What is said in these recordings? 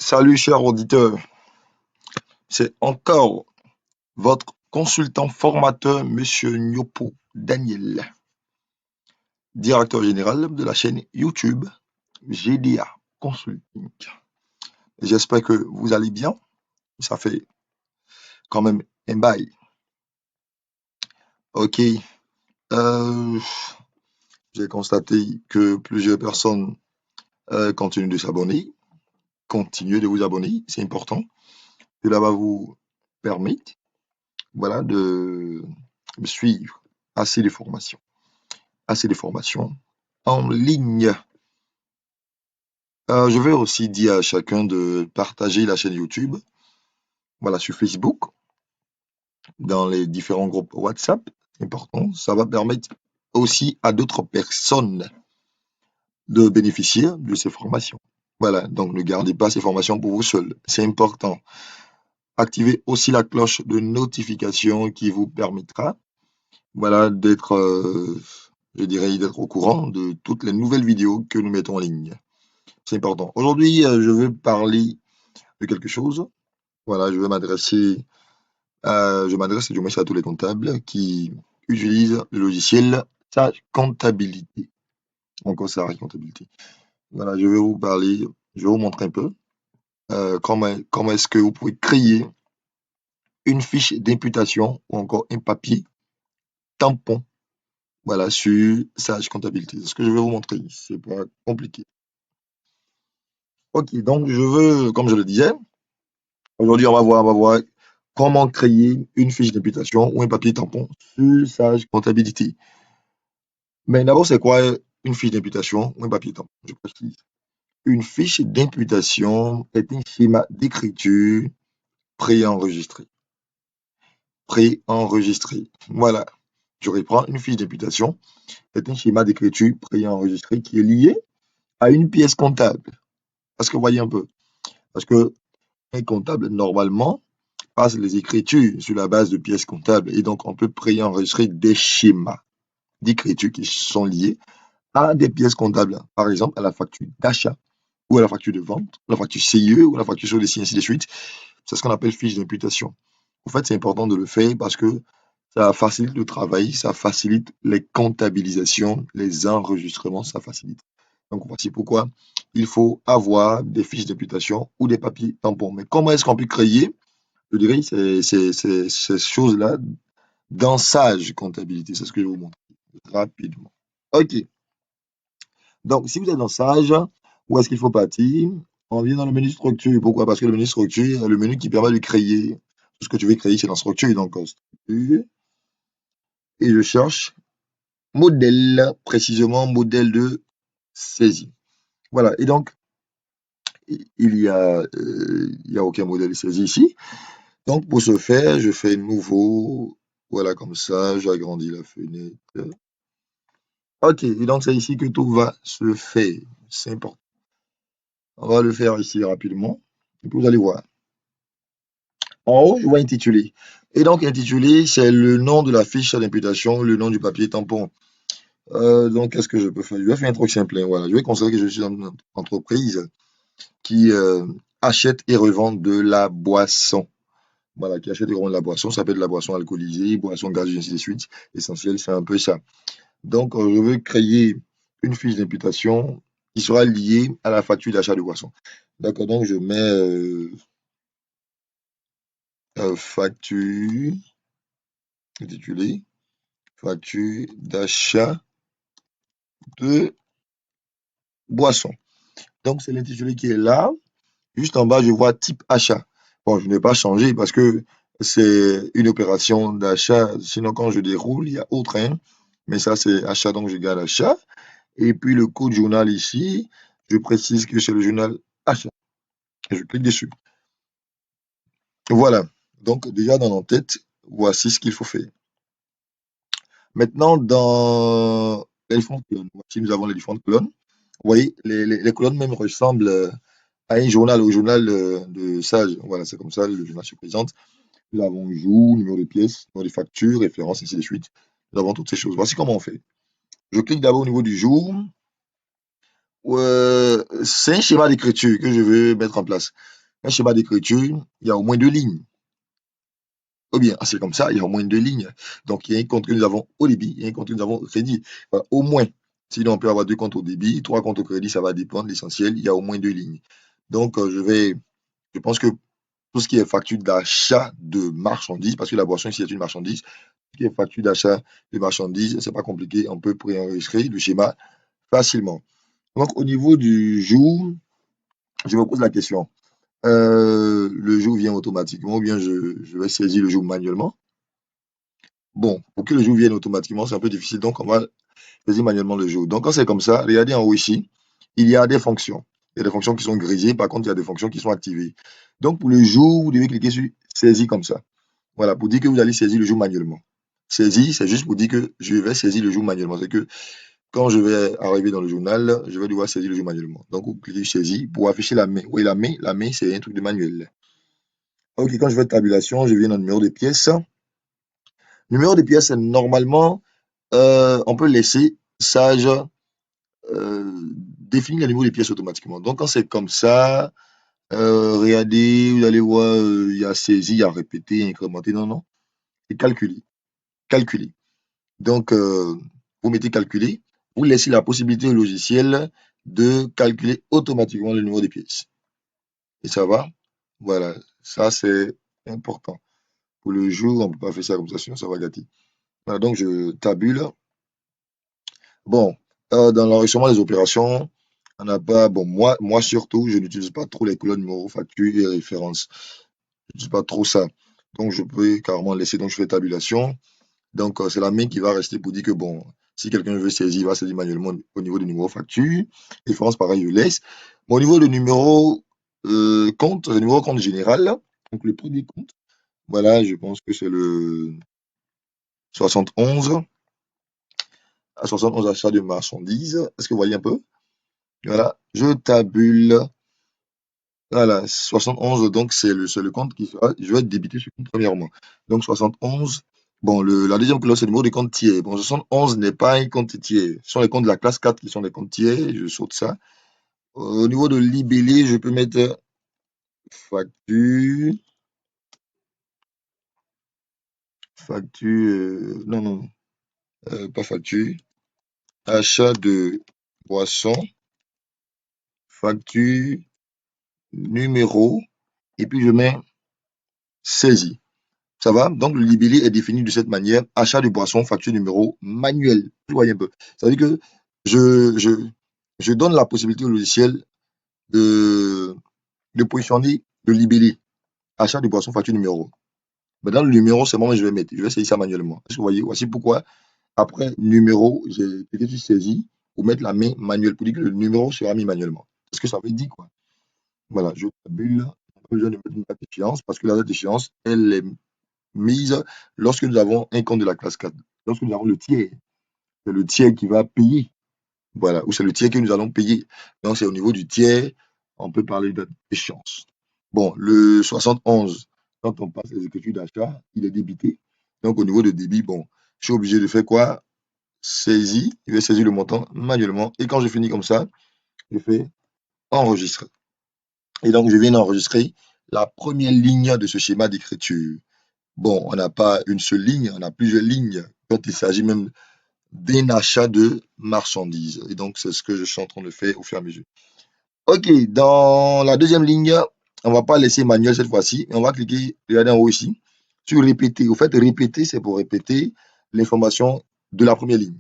Salut cher auditeur, c'est encore votre consultant formateur Monsieur Nyopo Daniel, directeur général de la chaîne YouTube GDA Consulting. J'espère que vous allez bien, ça fait quand même un bail. Ok, euh, j'ai constaté que plusieurs personnes continuent de s'abonner. Continuez de vous abonner, c'est important. Cela va vous permettre, voilà, de suivre assez de formations. Assez de formations en ligne. Je vais aussi dire à chacun de partager la chaîne YouTube, voilà, sur Facebook, dans les différents groupes WhatsApp. Important, ça va permettre aussi à d'autres personnes de bénéficier de ces formations. Voilà, donc ne gardez pas ces formations pour vous seul. C'est important. Activez aussi la cloche de notification qui vous permettra, voilà, d'être, je dirais, d'être au courant de toutes les nouvelles vidéos que nous mettons en ligne. C'est important. Aujourd'hui, je veux parler de quelque chose. Voilà, je m'adresse du moins à tous les comptables qui utilisent le logiciel Sage Comptabilité. Encore Sage Comptabilité. Voilà, je vais vous parler, je vais vous montrer un peu comment est-ce que vous pouvez créer une fiche d'imputation ou encore un papier tampon. Voilà, sur Sage Comptabilité. C'est ce que je vais vous montrer. C'est pas compliqué. Ok, donc comme je le disais, aujourd'hui on va voir comment créer une fiche d'imputation ou un papier tampon sur Sage Comptabilité. Mais d'abord, c'est quoi une fiche d'imputation ou un papier tampon? Je précise. Une fiche d'imputation est un schéma d'écriture préenregistré. Préenregistré. Voilà. Je reprends. Une fiche d'imputation est un schéma d'écriture préenregistré qui est lié à une pièce comptable. Parce que voyez un peu. Parce que un comptable, normalement, passe les écritures sur la base de pièces comptables. Et donc, on peut préenregistrer des schémas d'écriture qui sont liés à des pièces comptables. Par exemple, à la facture d'achat ou à la facture de vente, la facture CIE ou la facture sur les signes, ainsi de suite. C'est ce qu'on appelle fiche d'imputation. En fait, c'est important de le faire parce que ça facilite le travail, ça facilite les comptabilisations, les enregistrements, ça facilite. Donc, voici pourquoi il faut avoir des fiches d'imputation ou des papiers tampons. Mais comment est-ce qu'on peut créer, je dirais, ces choses-là dans Sage Comptabilité? C'est ce que je vais vous montrer rapidement. OK. Donc, si vous êtes dans Sage, où est-ce qu'il faut partir? On vient dans le menu structure. Pourquoi? Parce que le menu structure est le menu qui permet de créer tout ce que tu veux créer, c'est dans structure. Donc, structure, et je cherche modèle, précisément modèle de saisie. Voilà. Et donc, il y a aucun modèle de saisie ici. Donc, pour ce faire, je fais nouveau. Voilà, comme ça, j'agrandis la fenêtre. OK. Et donc, c'est ici que tout va se faire. C'est important. On va le faire ici rapidement. Et puis, vous allez voir. En haut, je vois intitulé. Et donc, intitulé, c'est le nom de la fiche d'imputation, le nom du papier tampon. Donc, qu'est-ce que je peux faire? Je vais faire un truc simple, hein, voilà. Je vais considérer que je suis dans une entreprise qui achète et revend de la boisson. Voilà, qui achète et revend de la boisson. Ça peut être de la boisson alcoolisée, boisson gazeuse, ainsi de suite. L'essentiel, c'est un peu ça. Donc, je veux créer une fiche d'imputation qui sera liée à la facture d'achat de boisson. D'accord, donc je mets facture intitulée facture d'achat de boisson. Donc, c'est l'intitulé qui est là. Juste en bas, je vois type achat. Bon, je n'ai pas changé parce que c'est une opération d'achat. Sinon, quand je déroule, il y a autre, hein. Mais ça, c'est achat, donc je garde achat. Et puis, le code journal ici, je précise que c'est le journal achat. Et je clique dessus. Voilà. Donc, déjà dans notre tête, voici ce qu'il faut faire. Maintenant, dans les différentes colonnes, voici, nous avons les différentes colonnes. Vous voyez, les colonnes même ressemblent à un journal, au journal de Sage. Voilà, c'est comme ça, le journal se présente. Nous avons jour, numéro de pièce, numéro de facture, référence, ainsi de suite. Nous avons toutes ces choses. Voici comment on fait. Je clique d'abord au niveau du jour. C'est un schéma d'écriture que je veux mettre en place. un schéma d'écriture, il y a au moins deux lignes. Ou bien, c'est comme ça, il y a au moins deux lignes. Donc, il y a un compte que nous avons au débit, il y a un compte que nous avons au crédit. Voilà, au moins. Sinon, on peut avoir deux comptes au débit, trois comptes au crédit, ça va dépendre. L'essentiel, il y a au moins deux lignes. Donc, je pense que tout ce qui est facture d'achat de marchandises, parce que la boisson ici est une marchandise, tout ce qui est facture d'achat de marchandises, c'est pas compliqué, on peut préenregistrer le schéma facilement. Donc, au niveau du jour, je me pose la question. Le jour vient automatiquement ou bien je vais saisir le jour manuellement? Bon, pour que le jour vienne automatiquement, c'est un peu difficile, donc on va saisir manuellement le jour. Donc, quand c'est comme ça, regardez en haut ici, il y a des fonctions. Il y a des fonctions qui sont grisées, par contre, il y a des fonctions qui sont activées. Donc, pour le jour, vous devez cliquer sur saisir comme ça. Voilà, pour dire que vous allez saisir le jour manuellement. Saisir, c'est juste pour dire que je vais saisir le jour manuellement. C'est que quand je vais arriver dans le journal, je vais devoir saisir le jour manuellement. Donc, vous cliquez sur saisir pour afficher la main. Oui, la main, c'est un truc de manuel. Ok, quand je vais tabulation, je viens dans le numéro de pièces. Numéro de pièces, normalement, on peut laisser sage définir le numéro des pièces automatiquement. Donc, quand c'est comme ça, regardez, vous allez voir, il y a saisi, il y a répété, incrémenté. Non, non, c'est calculé. Calculé. Donc, vous mettez calculer, vous laissez la possibilité au logiciel de calculer automatiquement le numéro des pièces. Et ça va? Voilà, ça c'est important. Pour le jour, on ne peut pas faire ça comme ça, sinon ça va gâter. Voilà, donc je tabule. Bon, dans l'enregistrement des opérations, on n'a pas, bon, moi surtout, je n'utilise pas trop les couleurs numéro, facture et référence. Je n'utilise pas trop ça. Donc, je peux carrément laisser, donc je fais tabulation. Donc, c'est la main qui va rester pour dire que, bon, si quelqu'un veut saisir, il va saisir manuellement au niveau du numéro facture. Référence, pareil, je laisse. Mais au niveau du numéro compte, le numéro compte général, donc le premier compte, voilà, je pense que c'est le 71. À 71 achats de marchandises. Est-ce que vous voyez un peu? Voilà, je tabule. Voilà, 71, donc c'est le compte qui sera. Je vais débiter ce compte premièrement. Donc 71. Bon, la deuxième couleur, c'est le numéro de compte tiers. Bon, 71 n'est pas un compte tiers. Ce sont les comptes de la classe 4 qui sont des comptes tiers. Je saute ça. Au niveau de libellé, je peux mettre facture. Facture. Non, non, pas facture. Achat de boisson. Facture. Numéro. Et puis je mets saisie. Ça va? Donc, le libellé est défini de cette manière. Achat de boisson, facture numéro manuel. Vous voyez un peu. Ça veut dire que je, je, je donne la possibilité au logiciel de, de positionner le libellé. Achat de boisson, facture numéro. Maintenant, le numéro, c'est moi que je vais mettre. Je vais saisir ça manuellement. Est-ce que vous voyez? Voici pourquoi, après numéro, j'ai peut-être saisi pour mettre la main manuelle, pour dire que le numéro sera mis manuellement. C'est ce que ça veut dire, quoi. Voilà, je tabule. Pas besoin de mettre une date d'échéance parce que la date d'échéance, elle est mise lorsque nous avons un compte de la classe 4. Lorsque nous avons le tiers, c'est le tiers qui va payer. Voilà, ou c'est le tiers que nous allons payer. Donc, c'est au niveau du tiers, on peut parler d'échéance. Bon, le 71, quand on passe les écritures d'achat, il est débité. Donc, au niveau de débit, bon, je suis obligé de faire quoi? Saisir, je vais saisir le montant manuellement. Et quand je finis comme ça, je fais enregistrer. Et donc, je viens d'enregistrer la première ligne de ce schéma d'écriture. Bon, on n'a pas une seule ligne, on a plusieurs lignes quand il s'agit même d'un achat de marchandises. Et donc, c'est ce que je suis en train de faire au fur et à mesure. OK, dans la deuxième ligne, on ne va pas laisser manuel cette fois-ci, mais on va cliquer, regardez en haut ici, sur répéter. Au fait, répéter, c'est pour répéter l'information de la première ligne.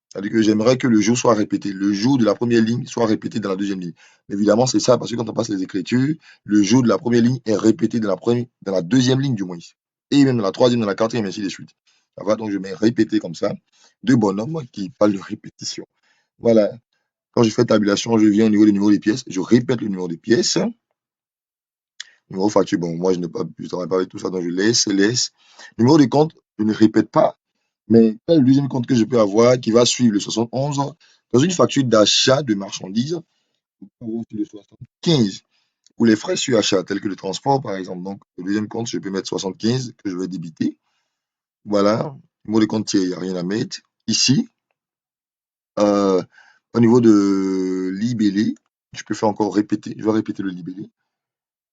C'est-à-dire que j'aimerais que le jour soit répété, le jour de la première ligne soit répété dans la deuxième ligne. Mais évidemment, c'est ça, parce que quand on passe les écritures, le jour de la première ligne est répété dans la deuxième ligne du moins. Et même dans la troisième, dans la quatrième, ainsi de suite. Ça va, donc je mets répéter comme ça. Deux bonhommes qui parlent de répétition. Voilà. Quand je fais tabulation, je viens au niveau du numéro des pièces. Je répète le numéro des pièces. Numéro facture, bon, moi, je ne travaille pas avec tout ça, donc je laisse. Numéro de compte, je ne répète pas. Mais quel est le deuxième compte que je peux avoir qui va suivre le 71 dans une facture d'achat de marchandises, le 75 pour les frais sur achat, tels que le transport, par exemple. Donc, le deuxième compte, je peux mettre 75 que je vais débiter. Voilà. Numéro de compte tiers, il n'y a rien à mettre. Ici, euh, au niveau de libellé, je peux faire encore répéter. Je vais répéter le libellé.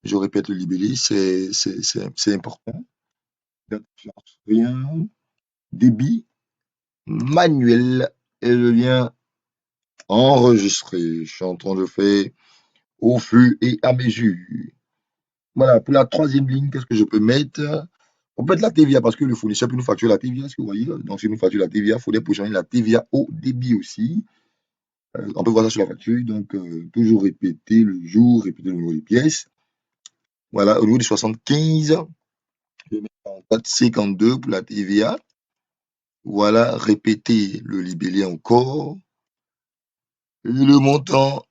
Je répète le libellé, c'est important. Date d'échéance, rien. Débit manuel et le lien enregistré. Je suis en train de faire au fur et à mesure. Voilà, pour la troisième ligne, qu'est-ce que je peux mettre? On peut mettre la TVA parce que le fournisseur peut nous facturer la TVA, ce que vous voyez. Donc, si nous facture la TVA, il faudrait positionner la TVA au débit aussi. On peut voir ça sur la facture. Donc, toujours répéter le jour, répéter le numéro des pièces. Voilà, au niveau du 75, je vais mettre en date 52 pour la TVA. Voilà, répéter le libellé encore. Le montant,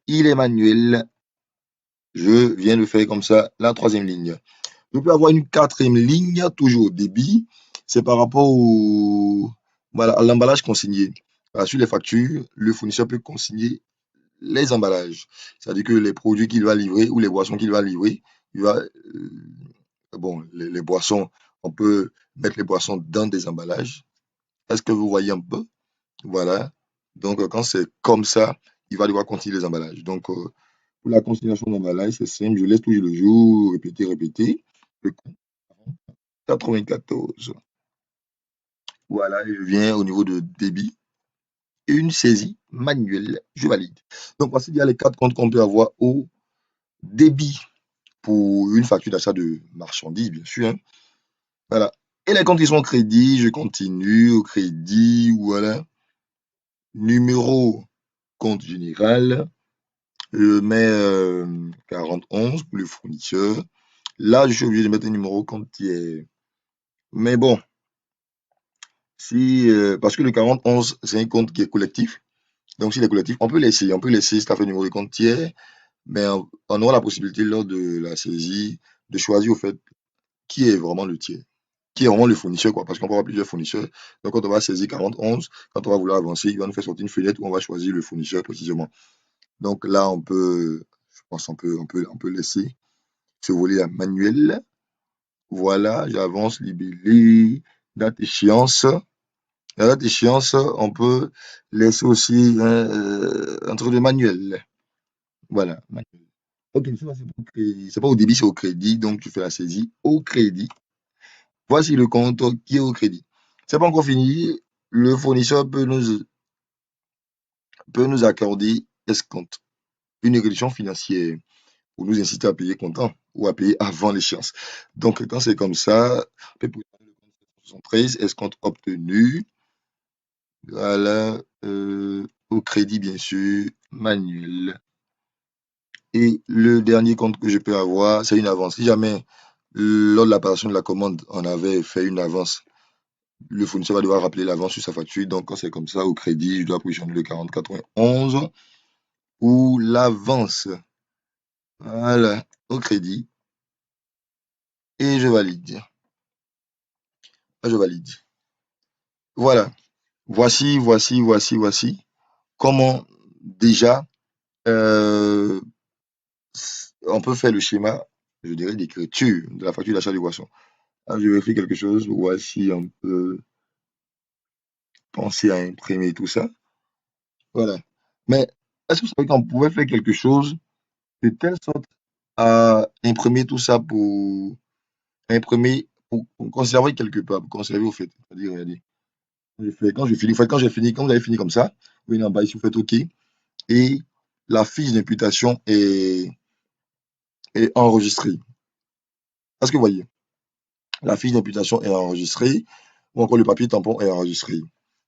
il est manuel. Je viens de faire comme ça la troisième ligne. Je peux avoir une quatrième ligne, toujours au débit. C'est par rapport voilà, à l'emballage consigné. Voilà, sur les factures, le fournisseur peut consigner les emballages. C'est-à-dire que les produits qu'il va livrer ou les boissons qu'il va livrer, il va, bon, les boissons, on peut mettre les boissons dans des emballages. Est-ce que vous voyez un peu? Voilà. Donc, quand c'est comme ça, il va devoir consigner les emballages. Donc, pour la consignation d'emballage, c'est simple. Je laisse toujours le jour, répéter, répéter. Le compte 94. Voilà, et je viens au niveau de débit. Une saisie manuelle, je valide. Donc, voici il y a les quatre comptes qu'on peut avoir au débit pour une facture d'achat de marchandises, bien sûr, hein. Voilà. Et les comptes qui sont au crédit, je continue au crédit, voilà. Numéro compte général, je mets 41 pour le fournisseur. Là, je suis obligé de mettre un numéro compte tiers. Mais bon, si, parce que le 41, c'est un compte qui est collectif. Donc, s'il est collectif, on peut laisser ça fait numéro de compte tiers, mais on aura la possibilité lors de la saisie de choisir au fait qui est vraiment le tiers, qui est vraiment le fournisseur, quoi, parce qu'on peut avoir plusieurs fournisseurs. Donc, quand on va saisir 41, quand on va vouloir avancer, il va nous faire sortir une fenêtre où on va choisir le fournisseur précisément. Donc là, je pense, on peut laisser ce volet manuel. Voilà, j'avance, libellé, date échéance. La date échéance, on peut laisser aussi un truc de manuel. Voilà. Ok, ça c'est pour crédit. C'est pas au débit, c'est au crédit. Donc tu fais la saisie au crédit. Voici le compte qui est au crédit. C'est pas encore fini. Le fournisseur peut nous accorder escompte, une réduction financière pour nous inciter à payer comptant ou à payer avant l'échéance. Donc quand c'est comme ça, on peut positionner le compte 773, escompte obtenu. Voilà, au crédit bien sûr, manuel. Et le dernier compte que je peux avoir, c'est une avance. Si jamais, lors de l'apparition de la commande, on avait fait une avance, le fournisseur va devoir rappeler l'avance sur sa facture. Donc, quand c'est comme ça, au crédit, je dois positionner le 4091 ou l'avance. Voilà, au crédit. Et je valide. Je valide. Voilà. Voici comment déjà euh, on peut faire le schéma, je dirais, d'écriture de la facture d'achat de boisson. Ah, je vérifie quelque chose, voici on peut penser à imprimer tout ça. Voilà. Mais est-ce que vous savez qu'on pouvait faire quelque chose de telle sorte à imprimer tout ça pour imprimer, pour conserver quelque part, pour conserver au fait. C'est-à-dire, regardez, quand j'ai fini, en fait, quand vous avez fini comme ça, vous venez en bas ici, vous faites OK, et la fiche d'imputation est enregistrée. Est-ce que vous voyez? La fiche d'imputation est enregistrée, ou encore le papier tampon est enregistré.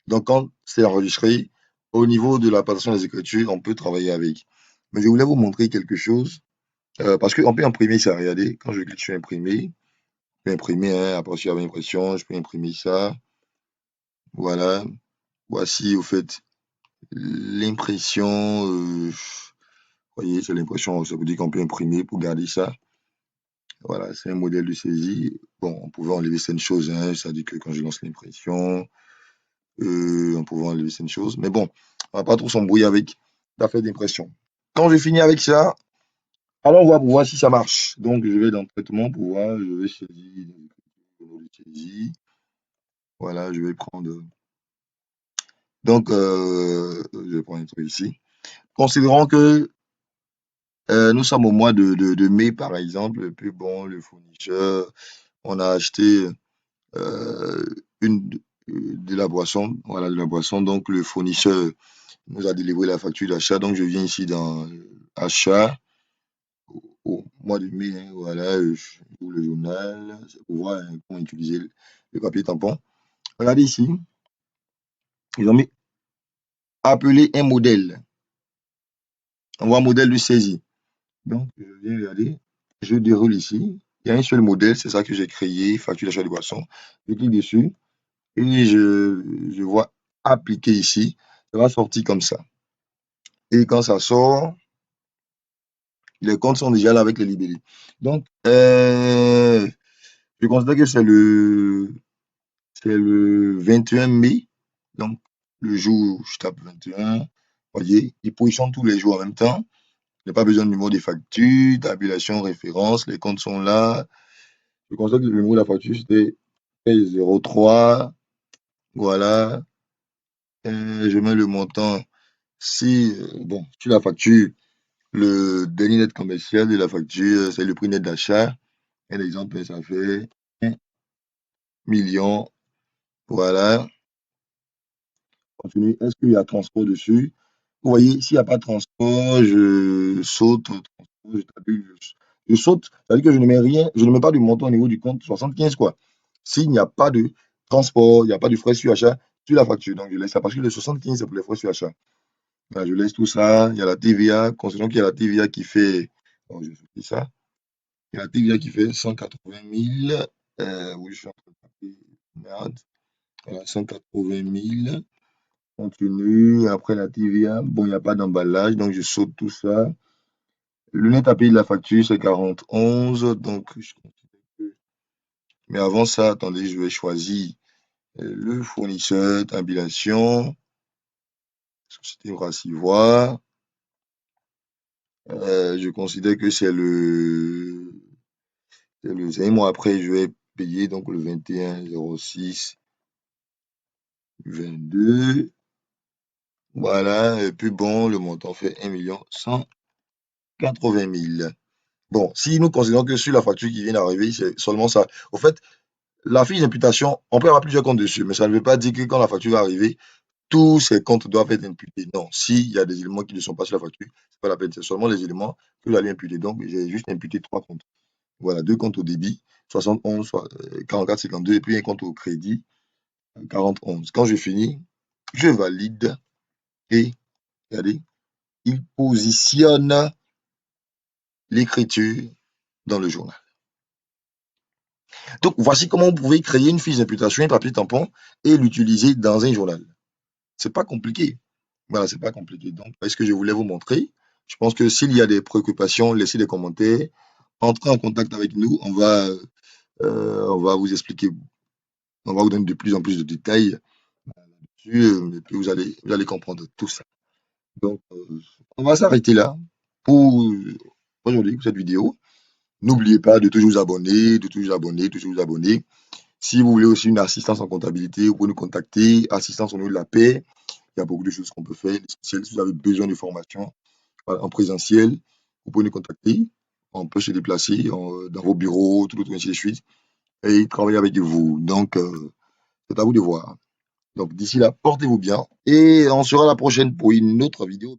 Donc, quand c'est enregistré, au niveau de la passation des écritures, on peut travailler avec. Mais je voulais vous montrer quelque chose, parce qu'on peut imprimer ça. Regardez, quand je clique sur imprimer, je peux imprimer, hein, après sur l'impression, je peux imprimer ça. Voilà. Voici, au fait, l'impression. Vous voyez, c'est l'impression, ça veut dire qu'on peut imprimer pour garder ça. Voilà, c'est un modèle de saisie. Bon, on pouvait enlever certaines choses, hein, c'est-à-dire que quand je lance l'impression, on pouvait enlever certaines choses. Mais bon, on va pas trop s'embrouiller avec l'affaire d'impression. Quand j'ai fini avec ça, alors on va voir si ça marche. Donc je vais dans traitement pour voir, je vais saisir, saisie. Voilà, je vais prendre. Donc je vais prendre un truc ici. Considérons que Nous sommes au mois de mai, par exemple. Et puis bon, le fournisseur, on a acheté euh, une de la boisson, voilà, de la boisson. Donc le fournisseur nous a délivré la facture d'achat. Donc je viens ici dans achat au mois de mai, hein, voilà, j'ouvre le journal, c'est pour voir hein, comment utiliser le papier tampon. Regardez ici, ils ont mis appeler un modèle. On voit modèle de saisie. Donc, je viens regarder, je déroule ici. Il y a un seul modèle, c'est ça que j'ai créé, facture d'achat de boisson. Je clique dessus et je vois appliquer ici. Ça va sortir comme ça. Et quand ça sort, les comptes sont déjà là avec les libellés. Donc, je considère que c'est le 21 mai. Donc, le jour où je tape 21, vous voyez, il positionne tous les jours en même temps. Il n'y a pas besoin de numéro de facture, tabulation, référence, les comptes sont là. Je constate que le numéro de la facture, c'était 03. Voilà. Je mets le montant. Si, bon, sur la facture, le dernier net commercial de la facture, c'est le prix net d'achat. Un exemple, ça fait 1 million. Voilà. Continue. Est-ce qu'il y a transport dessus? Vous voyez, s'il n'y a pas de transport, je saute. Transport, je tabule, je saute. C'est-à-dire que je ne mets rien, je ne mets pas de montant au niveau du compte 75, quoi. S'il n'y a pas de transport, il n'y a pas de frais sur achat sur la facture. Donc, je laisse ça parce que le 75, c'est pour les frais sur achat. Voilà, je laisse tout ça. Il y a la TVA. Considérons qu'il y a la TVA qui fait. Bon, je fais ça. Il y a la TVA qui fait 180 000. Oui, je suis en train de taper. Merde. Voilà, 180 000. Continue. Après la TVA. Bon, il n'y a pas d'emballage. Donc, je saute tout ça. Le net à payer de la facture, c'est 41. Donc, je considère que. Mais avant ça, attendez, je vais choisir le fournisseur, tabulation, société Brassivoire. Je considère que c'est un mois après, je vais payer donc le 21 06 22. Voilà, et puis bon, le montant fait 1 180 000. Bon, si nous considérons que sur la facture qui vient d'arriver, c'est seulement ça. Au fait, la fiche d'imputation, on peut avoir plusieurs comptes dessus, mais ça ne veut pas dire que quand la facture va arriver, tous ces comptes doivent être imputés. Non, s'il y a des éléments qui ne sont pas sur la facture, c'est pas la peine. C'est seulement les éléments que vous allez imputer. Donc, j'ai juste imputé 3 comptes. Voilà, 2 comptes au débit, 71, 44, 52, et puis un compte au crédit, 41. Quand je finis, je valide et, regardez, il positionne l'écriture dans le journal. Donc, voici comment vous pouvez créer une fiche d'imputation, un papier tampon, et l'utiliser dans un journal. C'est pas compliqué. Voilà, c'est pas compliqué. Donc, c'est ce que je voulais vous montrer. Je pense que s'il y a des préoccupations, laissez des commentaires. Entrez en contact avec nous. On va vous expliquer, on va vous donner de plus en plus de détails là-dessus, et puis vous allez comprendre tout ça. Donc, on va s'arrêter là pour aujourd'hui, pour cette vidéo. N'oubliez pas de toujours vous abonner, de toujours vous abonner, toujours vous abonner. Si vous voulez aussi une assistance en comptabilité, vous pouvez nous contacter. Assistance au niveau de la paie. Il y a beaucoup de choses qu'on peut faire. Si vous avez besoin de formation en présentiel, vous pouvez nous contacter. On peut se déplacer dans vos bureaux, tout ainsi de suite, et travailler avec vous. Donc, c'est à vous de voir. Donc, d'ici là, portez-vous bien et on sera la prochaine pour une autre vidéo.